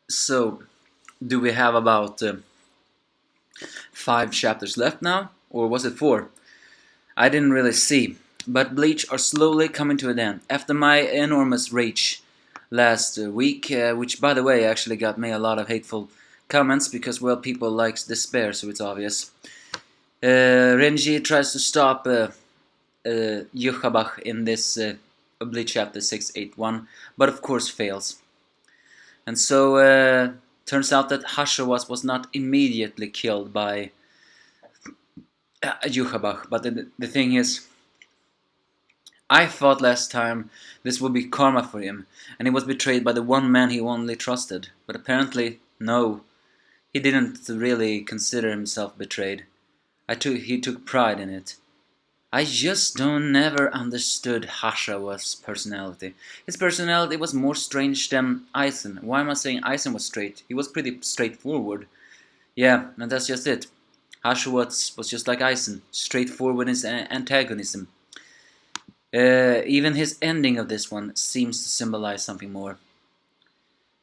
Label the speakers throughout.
Speaker 1: So, do we have about 5 chapters left now? Or was it 4? I didn't really see. But Bleach are slowly coming to an end. After my enormous rage last week, which by the way actually got me a lot of hateful comments because, well, people like despair, so it's obvious. Renji tries to stop Yuhabach in this Bleach chapter 681, but of course fails. And so turns out that Hashawas was not immediately killed by Yuhabach, but the thing is, I thought last time this would be karma for him, and he was betrayed by the one man he only trusted. But apparently, no, he didn't really consider himself betrayed. He took pride in it. I just don't never understood Hashawa's personality. His personality was more strange than Aizen. Why am I saying Aizen was straight? He was pretty straightforward. Yeah, and that's just it. Hashawa was just like Aizen, straightforward in his antagonism. Even his ending of this one seems to symbolize something more.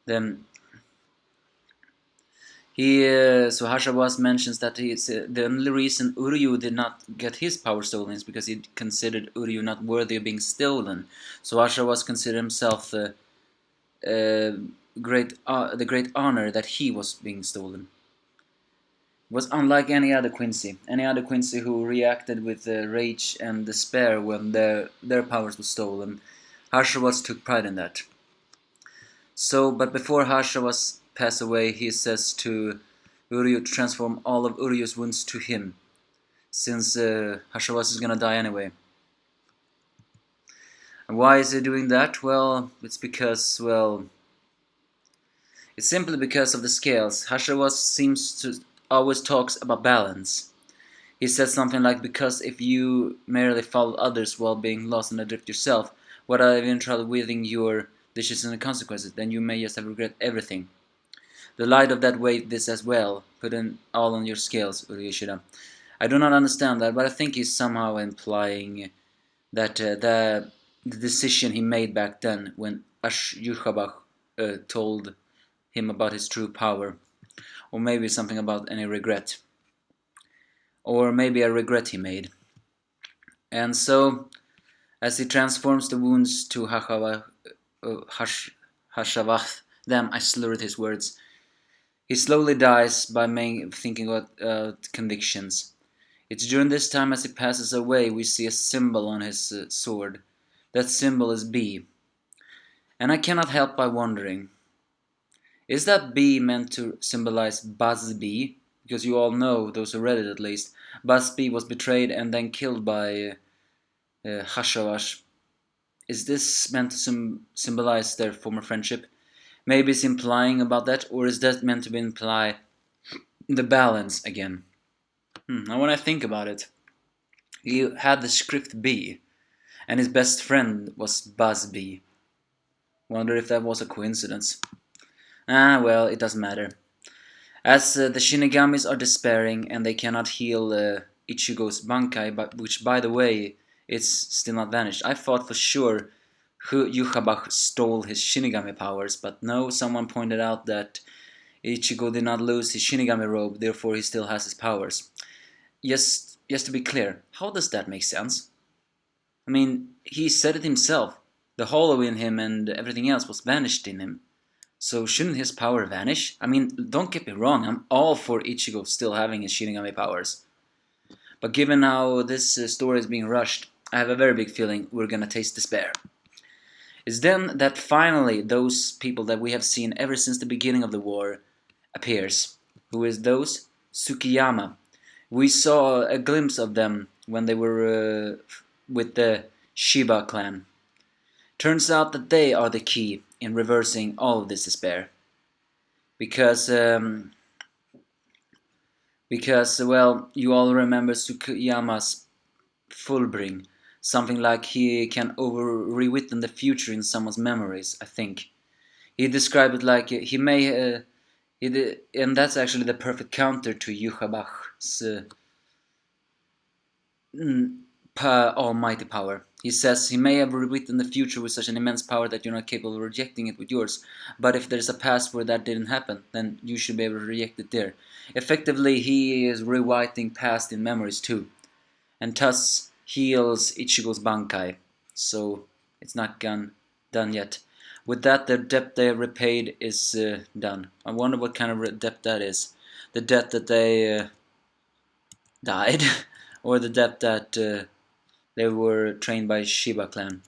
Speaker 1: Then so Hashawas mentions that the only reason Uryu did not get his power stolen is because he considered Uryu not worthy of being stolen. So Hashawas considered himself the great honor that he was being stolen. It was unlike any other Quincy. Any other Quincy who reacted with rage and despair when their powers were stolen. Hashawas took pride in that. So, but before Hashawas passed away, he says to Uryu to transform all of Uryu's wounds to him, since Hashawas is gonna die anyway. And why is he doing that? Well, it's because, it's simply because of the scales. Hashawas seems to always talks about balance. He says something like, because if you merely follow others while being lost in the drift yourself, what are eventually wielding your decisions and consequences, then you may just have regret everything. The light of that weight this as well, put in all on your scales, Urishida. I do not understand that, but I think he's somehow implying that the decision he made back then when Yuhabach told him about his true power, or maybe something about any regret, or maybe a regret he made. And so, as he transforms the wounds to Hashavath, damn, I slurred his words. He slowly dies by thinking about convictions. It's during this time as he passes away we see a symbol on his sword. That symbol is B. And I cannot help by wondering, is that B meant to symbolize Busby? Because you all know, those who read it at least, Busby was betrayed and then killed by Hashavash. Is this meant to symbolize their former friendship? Maybe it's implying about that, or is that meant to imply the balance again? Now when I think about it, he had the script B, and his best friend was Buzz B. Wonder if that was a coincidence. Well, it doesn't matter. As the Shinigamis are despairing and they cannot heal Ichigo's Bankai, which by the way, it's still not vanished. I thought for sure Yuhabach stole his Shinigami powers, but no, someone pointed out that Ichigo did not lose his Shinigami robe, therefore he still has his powers. Yes, to be clear, how does that make sense? I mean, he said it himself. The hollow in him and everything else was vanished in him. So shouldn't his power vanish? I mean, don't get me wrong, I'm all for Ichigo still having his Shinigami powers. But given how this story is being rushed, I have a very big feeling we're gonna taste despair. It's then that finally those people that we have seen ever since the beginning of the war appears. Who is those? Tsukiyama. We saw a glimpse of them when they were with the Shiba clan. Turns out that they are the key in reversing all of this despair. Because, well, you all remember Tsukiyama's Fullbring. Something like he can rewritten the future in someone's memories, I think. He described it like he may, and that's actually the perfect counter to Yuhabach's almighty power. He says he may have rewritten the future with such an immense power that you're not capable of rejecting it with yours. But if there's a past where that didn't happen, then you should be able to reject it there. Effectively, he is rewriting past in memories too, and thus heals Ichigo's Bankai. So it's not done yet. With that, the debt they have repaid is done. I wonder what kind of debt that is. The debt that they died, or the debt that they were trained by Shiba clan.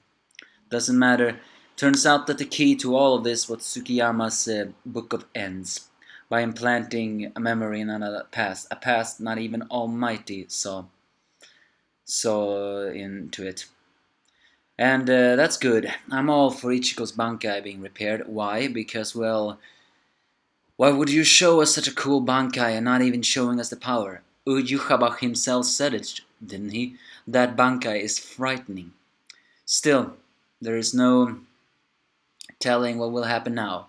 Speaker 1: Doesn't matter. Turns out that the key to all of this was Tsukiyama's Book of Ends. By implanting a memory in another past, a past not even Almighty saw into it. And that's good. I'm all for Ichigo's Bankai being repaired. Why? Because, well, why would you show us such a cool Bankai and not even showing us the power? Yuhaba himself said it, didn't he? That Bankai is frightening. Still, there is no telling what will happen now.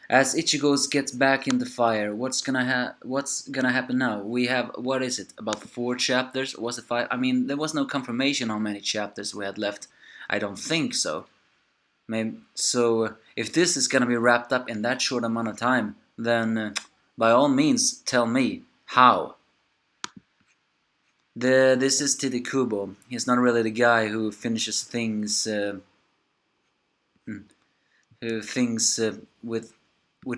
Speaker 1: As Ichigo gets back in the fire, what's gonna happen now? We have, what is it, about 4 chapters? Or was it 5? I mean, there was no confirmation how many chapters we had left. I don't think so. Maybe so. If this is gonna be wrapped up in that short amount of time, then by all means, tell me how. This is Tite He's not really the guy who finishes things. Things with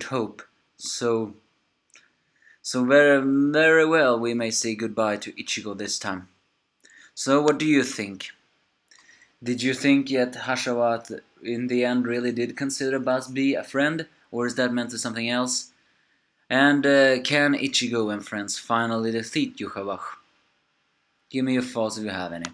Speaker 1: hope. So very well we may say goodbye to Ichigo this time. So what do you think? Did you think yet Hashawat in the end really did consider Busby a friend, or is that meant to something else? And can Ichigo and friends finally defeat Yuhavach? Give me your thoughts if you have any.